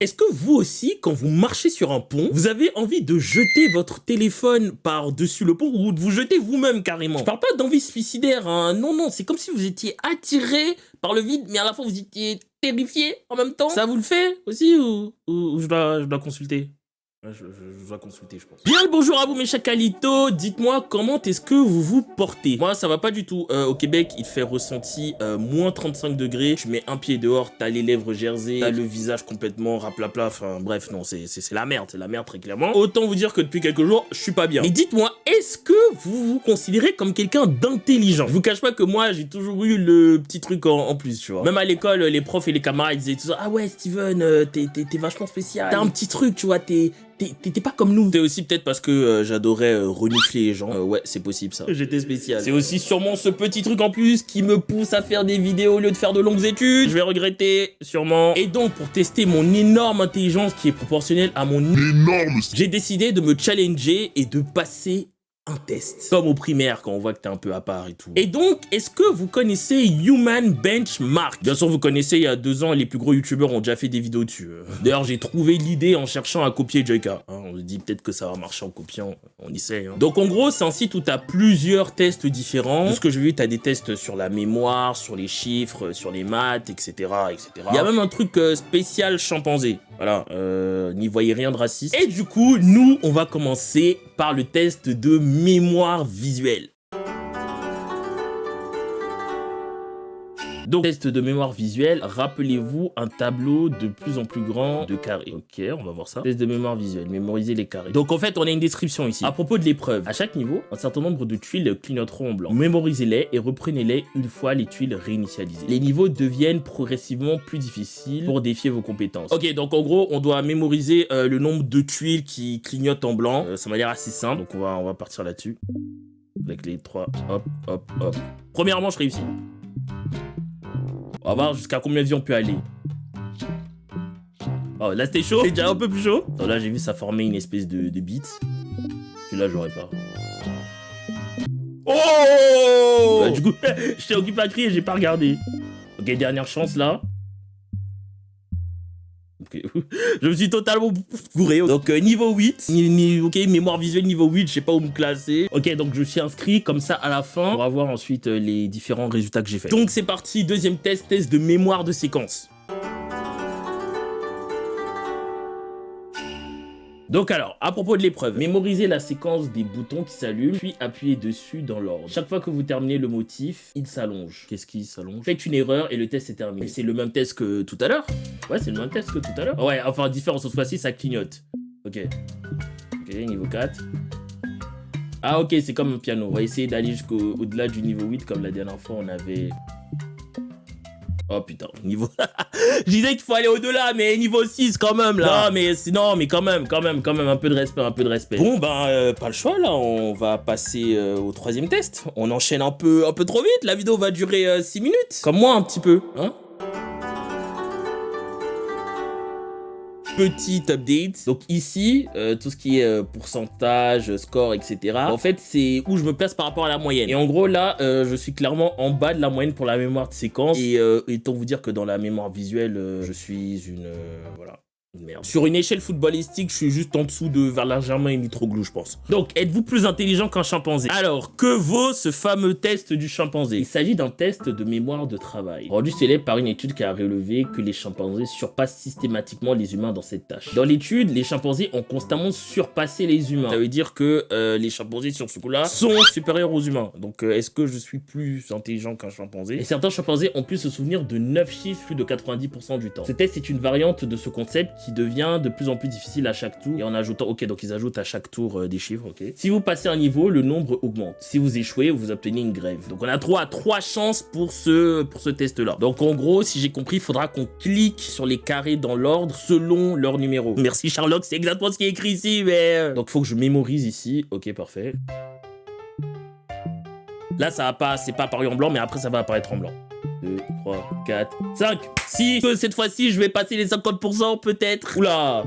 Est-ce que vous aussi, quand vous marchez sur un pont, vous avez envie de jeter votre téléphone par-dessus le pont ou de vous jeter vous-même carrément? Je parle pas d'envie suicidaire, hein. Non, non, c'est comme si vous étiez attiré par le vide, mais à la fois vous étiez terrifié en même temps. Ça vous le fait aussi ou je dois consulter? Ouais, je dois consulter, je pense. Bien le bonjour à vous mes chacalitos. Dites-moi comment est-ce que vous vous portez. Moi ça va pas du tout. Au Québec il fait ressenti moins 35 degrés. Tu mets un pied dehors, t'as les lèvres jersey, t'as le visage complètement raplapla. Enfin bref, non, c'est la merde très clairement. Autant vous dire que depuis quelques jours je suis pas bien. Mais dites-moi, est-ce que vous vous considérez comme quelqu'un d'intelligent? Je vous cache pas que moi j'ai toujours eu le petit truc en plus, tu vois. Même à l'école, les profs et les camarades disaient tout ça. Ah ouais Steven, t'es vachement spécial. T'as un petit truc, tu vois, t'étais pas comme nous. C'est aussi peut-être parce que j'adorais renifler les gens. Ouais, c'est possible ça. J'étais spécial. C'est aussi sûrement ce petit truc en plus qui me pousse à faire des vidéos au lieu de faire de longues études. Je vais regretter, sûrement. Et donc, pour tester mon énorme intelligence qui est proportionnelle à mon énorme... J'ai décidé de me challenger et de passer un test. Comme au primaire, quand on voit que t'es un peu à part et tout. Et donc, est-ce que vous connaissez Human Benchmark? Bien sûr, vous connaissez, il y a 2 ans, les plus gros youtubeurs ont déjà fait des vidéos dessus. D'ailleurs, j'ai trouvé l'idée en cherchant à copier Joyka. On se dit peut-être que ça va marcher en copiant, on essaie. Donc en gros, c'est un site où t'as plusieurs tests différents. Tout ce que j'ai vu, t'as des tests sur la mémoire, sur les chiffres, sur les maths, etc. etc. Il y a même un truc spécial chimpanzé. Voilà, n'y voyez rien de raciste. Et du coup, nous, on va commencer par le test de mémoire visuelle. Donc, test de mémoire visuelle, rappelez-vous un tableau de plus en plus grand de carrés. Ok, on va voir ça. Test de mémoire visuelle, mémoriser les carrés. Donc en fait, on a une description ici. À propos de l'épreuve, à chaque niveau, un certain nombre de tuiles clignoteront en blanc. Mémorisez-les et reprenez-les une fois les tuiles réinitialisées. Les niveaux deviennent progressivement plus difficiles pour défier vos compétences. Ok, donc en gros, on doit mémoriser le nombre de tuiles qui clignotent en blanc. Ça m'a l'air assez simple, donc on va partir là-dessus. Avec les 3, hop, hop, hop. Premièrement, je réussis. On va voir jusqu'à combien de vie on peut aller. Oh, là c'était chaud, c'est déjà un peu plus chaud. Oh, là j'ai vu ça former une espèce de beat. Celui-là j'aurais pas. Oh bah, du coup, j'étais occupé à crier, j'ai pas regardé. Ok, dernière chance là. Okay. Je me suis totalement gouré. Donc niveau 8, ok, mémoire visuelle niveau 8, je sais pas où me classer. Ok, donc je suis inscrit comme ça à la fin. On va voir ensuite les différents résultats que j'ai fait. Donc c'est parti, deuxième test, test de mémoire de séquence. Donc alors, à propos de l'épreuve, mémorisez la séquence des boutons qui s'allument, puis appuyez dessus dans l'ordre. Chaque fois que vous terminez le motif, il s'allonge. Qu'est-ce qui s'allonge? Faites une erreur et le test est terminé. C'est le même test que tout à l'heure? Ouais, c'est le même test que tout à l'heure. Ouais, enfin, différence cette fois-ci, ça clignote. Ok. Ok, niveau 4. Ah ok, c'est comme un piano. On va essayer d'aller jusqu'au-delà du niveau 8, comme la dernière fois, on avait... Oh putain, niveau... Je disais qu'il faut aller au-delà, mais niveau 6 quand même là. Non mais quand même, un peu de respect, Bon ben, pas le choix là, on va passer au troisième test. On enchaîne un peu trop vite, la vidéo va durer 6 minutes. Comme moi un petit peu, hein. Petit update. Donc ici, tout ce qui est pourcentage, score, etc. En fait, c'est où je me place par rapport à la moyenne. Et en gros, là, je suis clairement en bas de la moyenne pour la mémoire de séquence. Et autant vous dire que dans la mémoire visuelle, je suis une... voilà. Merde. Sur une échelle footballistique, je suis juste en dessous de Valère-Germain et Mitroglou, je pense. Donc, êtes-vous plus intelligent qu'un chimpanzé? Alors, que vaut ce fameux test du chimpanzé? Il s'agit d'un test de mémoire de travail, rendu célèbre par une étude qui a relevé que les chimpanzés surpassent systématiquement les humains dans cette tâche. Dans l'étude, les chimpanzés ont constamment surpassé les humains. Ça veut dire que les chimpanzés, sur ce coup-là, sont supérieurs aux humains. Donc, est-ce que je suis plus intelligent qu'un chimpanzé? Et certains chimpanzés ont pu se souvenir de 9 chiffres plus de 90% du temps. Ce test est une variante de ce concept qui devient de plus en plus difficile à chaque tour, et en ajoutant, ok, donc ils ajoutent à chaque tour des chiffres, ok. Si vous passez un niveau, le nombre augmente. Si vous échouez, vous obtenez une grève. Donc on a droit à 3 chances pour ce test-là. Donc en gros, si j'ai compris, il faudra qu'on clique sur les carrés dans l'ordre selon leur numéro. Merci Sherlock, c'est exactement ce qui est écrit ici, mais... Donc faut que je mémorise ici, ok, parfait. Là, ça va pas, c'est pas apparu en blanc, mais après ça va apparaître en blanc. 2, 3, 4, 5, 6. Cette fois-ci, je vais passer les 50% peut-être. Oula.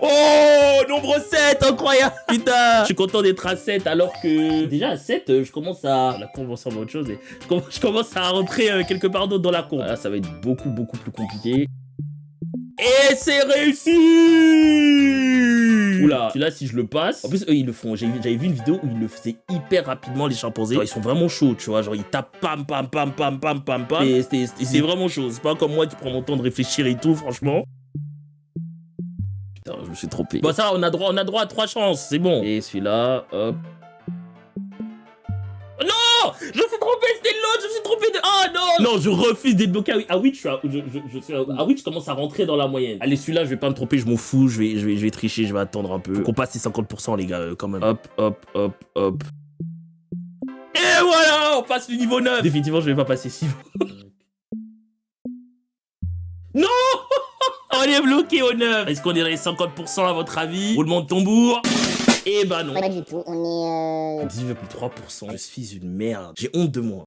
Oh, nombre 7, incroyable. Putain. Je suis content d'être à 7 alors que... Déjà à 7, je commence à... La courbe ressemble à autre chose. Et je commence à rentrer quelque part d'autre dans la courbe. Là, ça va être beaucoup plus compliqué. Et c'est réussi. Oula, celui-là, si je le passe... En plus, eux, ils le font. J'avais vu une vidéo où ils le faisaient hyper rapidement, les chimpanzés. Genre, ils sont vraiment chauds, tu vois. Genre, ils tapent pam, pam, pam, pam, pam, pam, pam. Et c'est vraiment chaud. C'est pas comme moi qui prends mon temps de réfléchir et tout, franchement. Putain, je me suis trompé. Bon, ça, on a droit à 3 chances. C'est bon. Et celui-là, hop. Non, je me suis trompé, c'était l'autre, je me suis trompé de... Oh non. Non, je refuse d'être bloqué. Ah oui, je commence à rentrer dans la moyenne. Allez, celui-là, je vais pas me tromper, je m'en fous, je vais tricher, je vais attendre un peu. Faut qu'on passe les 50%, les gars, quand même. Hop, hop, hop, hop. Et voilà, on passe le niveau 9. Définitivement, je vais pas passer 6 fois. Non. On est bloqué au 9. Est-ce qu'on est dans les 50% à votre avis? Roulement de tambour. Eh bah non. Pas du tout, on est... 10,3%. Je suis une merde. J'ai honte de moi.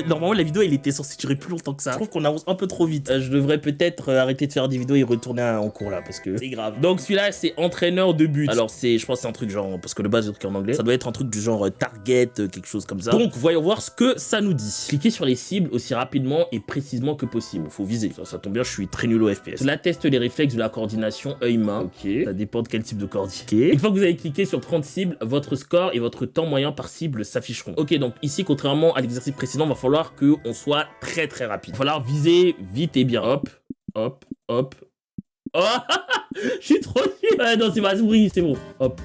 Normalement, la vidéo, elle était censée durer plus longtemps que ça. Je trouve qu'on avance un peu trop vite. Je devrais peut-être arrêter de faire des vidéos et retourner en cours là, parce que c'est grave. Donc celui-là, c'est entraîneur de but. Alors je pense que c'est un truc genre, parce que le base est écrit en anglais, ça doit être un truc du genre target, quelque chose comme ça. Donc voyons voir ce que ça nous dit. Cliquez sur les cibles aussi rapidement et précisément que possible. Faut viser. Ça tombe bien, je suis très nul au FPS. Cela teste les réflexes de la coordination œil-main. Ok. Ça dépend de quel type de coordination. Une fois que vous avez cliqué sur 30 cibles, votre score et votre temps moyen par cible s'afficheront. Ok, donc ici, contrairement à l'exercice précédent, va falloir qu'on soit très très rapide. Il va falloir viser vite et bien. Hop, hop, hop. Oh, je suis trop nul. Ah, non, c'est ma souris, c'est bon. Hop,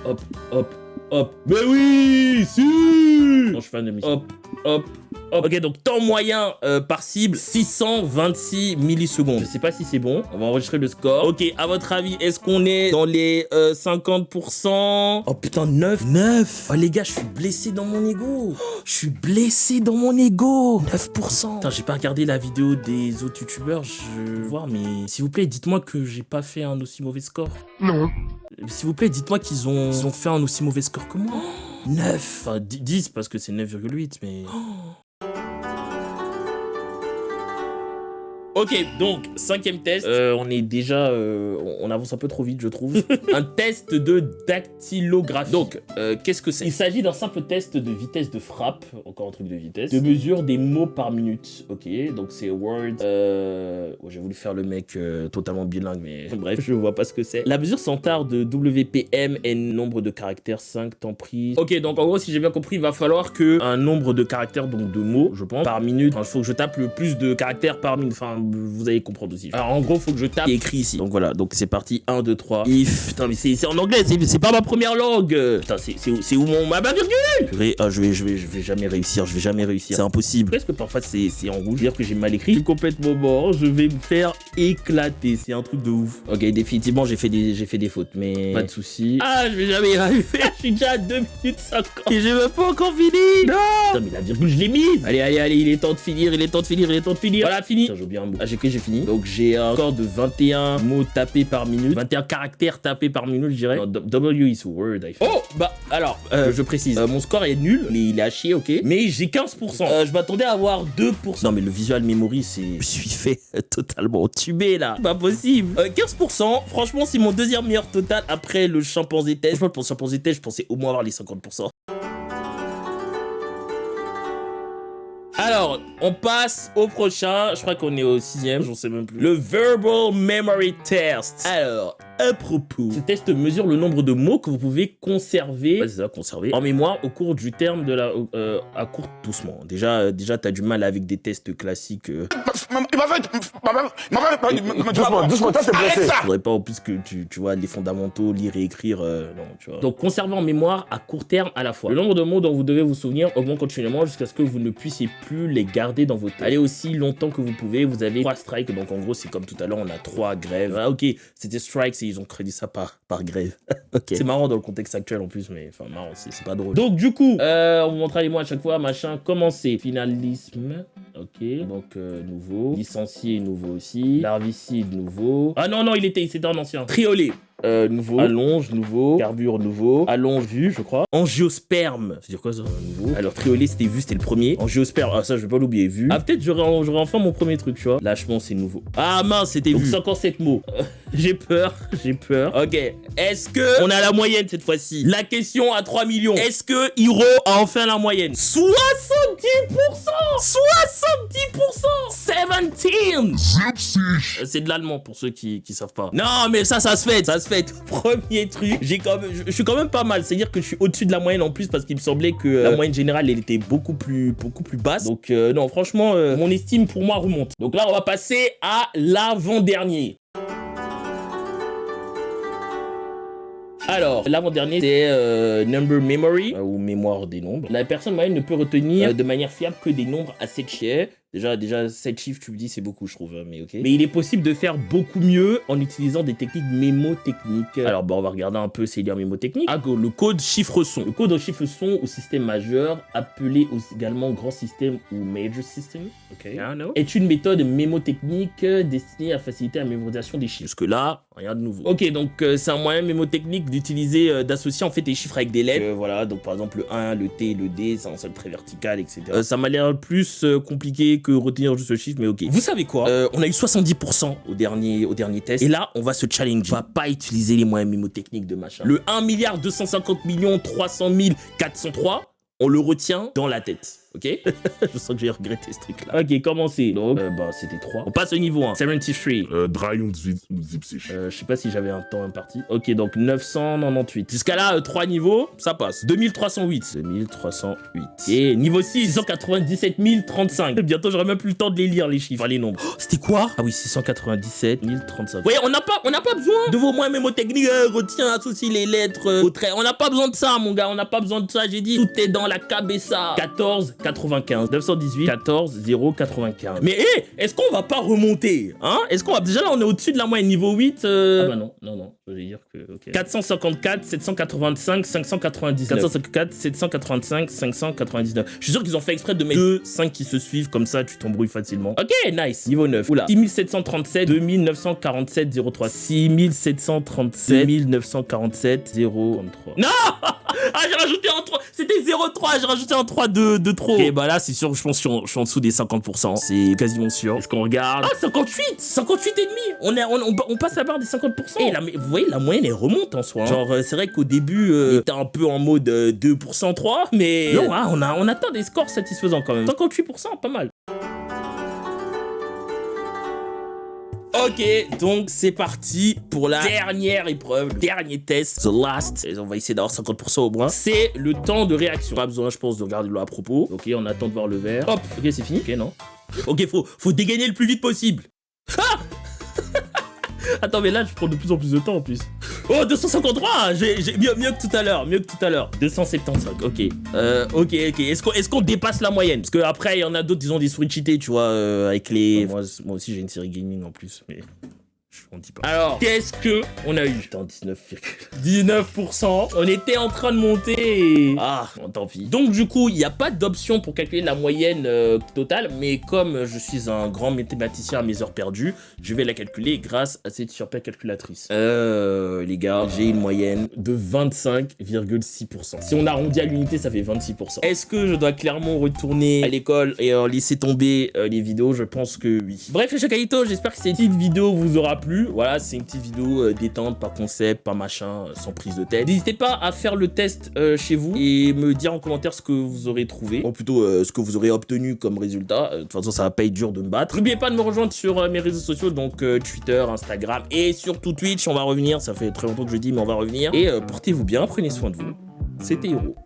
hop, hop, hop. Mais oui, si. Non, je suis fan de mission. Hop, hop. Ok, donc temps moyen par cible, 626 millisecondes. Je sais pas si c'est bon. On va enregistrer le score. Ok, à votre avis, est-ce qu'on est dans les 50%? Oh putain, 9. Oh les gars, je suis blessé dans mon ego. Je suis blessé dans mon ego. 9%. Putain, j'ai pas regardé la vidéo des autres youtubeurs. Je veux voir, mais s'il vous plaît, dites-moi que j'ai pas fait un aussi mauvais score. Non. S'il vous plaît, dites-moi qu'ils ont fait un aussi mauvais score que moi. 9. Enfin, 10 parce que c'est 9,8, mais... Ok, donc, 5e test. On est déjà... on avance un peu trop vite, je trouve. Un test de dactylographie. Donc, qu'est-ce que c'est? Il s'agit d'un simple test de vitesse de frappe. Encore un truc de vitesse. De mesure des mots par minute. Ok, donc c'est Word. Oh, j'ai voulu faire le mec totalement bilingue, mais... Bref, je vois pas ce que c'est. La mesure s'entare de WPM et nombre de caractères, 5 temps pris. Ok, donc en gros, si j'ai bien compris, il va falloir que un nombre de caractères, donc de mots, je pense, par minute. Enfin, il faut que je tape le plus de caractères par minute. Enfin, vous allez comprendre aussi. Alors en gros, faut que je tape écrit ici. Donc voilà, donc c'est parti. 1, 2, 3. If. Putain, mais c'est en anglais, c'est pas ma première langue. Putain, c'est où ma virgule? Purée, ah, je vais jamais réussir, C'est impossible. Est-ce que parfois c'est en rouge? Dire que j'ai mal écrit. Je suis complètement mort, je vais me faire éclater. C'est un truc de ouf. Ok, définitivement, j'ai fait des fautes, mais pas de soucis. Ah, je vais jamais y arriver. Je suis déjà à 2 minutes 50. Et j'ai même pas encore fini. Non. Putain, mais la virgule, je l'ai mise. Allez, il est temps de finir, Voilà, fini. J'ai oublié un mot. Ah, j'ai fini. Donc j'ai un score de 21 mots tapés par minute. 21 caractères tapés par minute, je dirais. Non, W is word. Oh, bah, alors, je précise. Mon score est nul. Il est à chier, ok. Mais j'ai 15%. Je m'attendais à avoir 2%. Non, mais le visual memory, c'est... Je suis fait totalement tubé, là. Pas possible. 15%. Franchement, c'est mon deuxième meilleur total après le chimpanzé test. Franchement, pour le chimpanzé test, je pensais au moins avoir les 50%. Alors, on passe au prochain. Je crois qu'on est au 6e, j'en sais même plus. Le Verbal Memory Test. Alors, à propos, ce test mesure le nombre de mots que vous pouvez conserver, ouais, c'est ça, conserver en mémoire au cours du terme de la... à court, doucement. Déjà t'as du mal avec des tests classiques. Doucement, t'as blessé. Faudrait pas en plus que tu vois les fondamentaux, lire et écrire, non, tu vois. Donc, conserver en mémoire à court terme à la fois. Le nombre de mots dont vous devez vous souvenir augmente continuellement jusqu'à ce que vous ne puissiez plus les garder dans vos têtes. Allez aussi longtemps que vous pouvez. Vous avez 3 strikes, donc en gros, c'est comme tout à l'heure, on a 3 grèves. Ah, ok, c'était strikes et ils ont crédit ça par grève. Ok. C'est marrant dans le contexte actuel en plus, mais enfin, marrant, c'est pas drôle. Donc, du coup, on vous montrera les mots à chaque fois, machin. Commencer. Finalisme. Ok. Donc, nouveau. Licencié, nouveau aussi. Larvicide, nouveau. Ah non, c'était un ancien. Trioler. nouveau. Allonge, nouveau. Carbure, nouveau. Allonge, vu, je crois. Angiosperme. C'est dire quoi ça? Nouveau. Alors, triolet, c'était vu, c'était le premier. Angiosperme, ah ça, je vais pas l'oublier, vu. Ah, peut-être j'aurai enfin mon premier truc, tu vois. Lâchement, c'est nouveau. Ah mince, c'était vu. C'est encore 7 mots. J'ai peur. Ok. Est-ce que on a la moyenne cette fois-ci? La question à 3 millions. Est-ce que Hiro a enfin la moyenne? 70%! 17! C'est de l'allemand pour ceux qui savent pas. Non, mais ça se fait. Premier truc. Je suis quand même pas mal. C'est-à-dire que je suis au-dessus de la moyenne en plus parce qu'il me semblait que la moyenne générale, elle était beaucoup plus basse. Donc, non, franchement, mon estime pour moi remonte. Donc là, on va passer à l'avant-dernier. Alors, l'avant-dernier, c'est Number Memory, ou mémoire des nombres. La personne moyenne ne peut retenir de manière fiable que des nombres à 7 chiffres. Déjà 7 chiffres, tu me dis, c'est beaucoup, je trouve, hein, mais ok. Mais il est possible de faire beaucoup mieux en utilisant des techniques mémotechniques. Alors, on va regarder un peu ces liens mémotechniques. Ah, le code chiffre-son. Le code chiffre-son au système majeur, appelé également grand système ou major system, est une méthode mémotechnique destinée à faciliter la mémorisation des chiffres. Jusque-là, rien de nouveau. Ok, donc c'est un moyen mémotechnique d'utiliser, d'associer en fait des chiffres avec des lettres. Voilà, donc par exemple le 1, le T, le D, c'est un seul trait vertical, etc. Ça m'a l'air plus compliqué que retenir juste ce chiffre, mais ok. Vous savez quoi? On a eu 70% au dernier test. Et là, on va se challenger. On va pas utiliser les moyens mémotechniques de machin. Le 1 250 300 403, on le retient dans la tête. Ok. Je sens que j'ai regretté ce truc là. Ok, commencez. Donc, c'était 3. On passe au niveau 1. 73. 73. Je sais pas si j'avais un temps imparti. Ok, donc 998. Jusqu'à là, 3 niveaux, ça passe. 2308. 2308. Et niveau 6, 697 035. Bientôt, j'aurai même plus le temps de les lire, les chiffres, les nombres. Oh, c'était quoi? Ah oui, 697 035. Oui, on n'a pas besoin de vos moyens mémotechniques. Retiens, associe les lettres au trait. On n'a pas besoin de ça, mon gars. On n'a pas besoin de ça. J'ai dit, tout est dans la cabeza. 14,95. 918, 14, 0, 95. Mais est-ce qu'on va pas remonter? Hein? Est-ce qu'on va... Déjà là, on est au-dessus de la moyenne. Niveau 8... Ah bah non. Je vais dire que... Okay. 454, 785, 599. 454, 785, 599. Je suis sûr qu'ils ont fait exprès de mettre 2, 5 qui se suivent. Comme ça, tu t'embrouilles facilement. Ok, nice. Niveau 9. Oula. 6737, 2947, 03. 6737, 2947, 033. Non! Ah, j'ai rajouté un 3. C'était 0,3. J'ai rajouté un 3 de trop. Et bah là, c'est sûr, je pense que je suis en dessous des 50%. C'est quasiment sûr. Est-ce qu'on regarde? Ah, 58 et demi. On passe la barre des 50%. Et vous voyez, la moyenne, elle remonte en soi. Hein. Genre, c'est vrai qu'au début, on était un peu en mode 2%, 3. Mais non, hein, on atteint des scores satisfaisants quand même. 58%, pas mal. Ok, donc c'est parti pour la dernière épreuve, dernier test, the last. Et on va essayer d'avoir 50% au moins. C'est le temps de réaction. Pas besoin, je pense, de regarder l'eau à propos. Ok, on attend de voir le verre. Hop, ok, c'est fini. Ok, non. Ok, faut dégainer le plus vite possible. Ah! Attends, mais là, je prends de plus en plus de temps en plus. Oh, 253! Mieux que tout à l'heure. 275, ok. Ok. Est-ce qu'on dépasse la moyenne? Parce qu'après, il y en a d'autres, ils ont des souris cheatées, tu vois, avec les... Moi aussi, j'ai une série gaming en plus, mais... On dit pas. Alors, qu'est-ce que on a eu? Putain, 19%. On était en train de monter et... Ah, bon, tant pis. Donc, du coup, il n'y a pas d'option pour calculer la moyenne totale, mais comme je suis un grand mathématicien à mes heures perdues, je vais la calculer grâce à cette super calculatrice. Les gars, j'ai une moyenne de 25,6%. Si on arrondit à l'unité, ça fait 26%. Est-ce que je dois clairement retourner à l'école et laisser tomber les vidéos? Je pense que oui. Bref, les Chocaito, j'espère que cette petite vidéo vous aura plu. Voilà, c'est une petite vidéo détente, pas concept, pas machin, sans prise de tête. N'hésitez pas à faire le test chez vous et me dire en commentaire ce que vous aurez trouvé, ou plutôt ce que vous aurez obtenu comme résultat. De toute façon, ça va pas être dur de me battre. N'oubliez pas de me rejoindre sur mes réseaux sociaux, donc Twitter, Instagram et surtout Twitch. On va revenir, ça fait très longtemps que je dis, mais on va revenir. Et portez-vous bien, prenez soin de vous. C'était Hiro.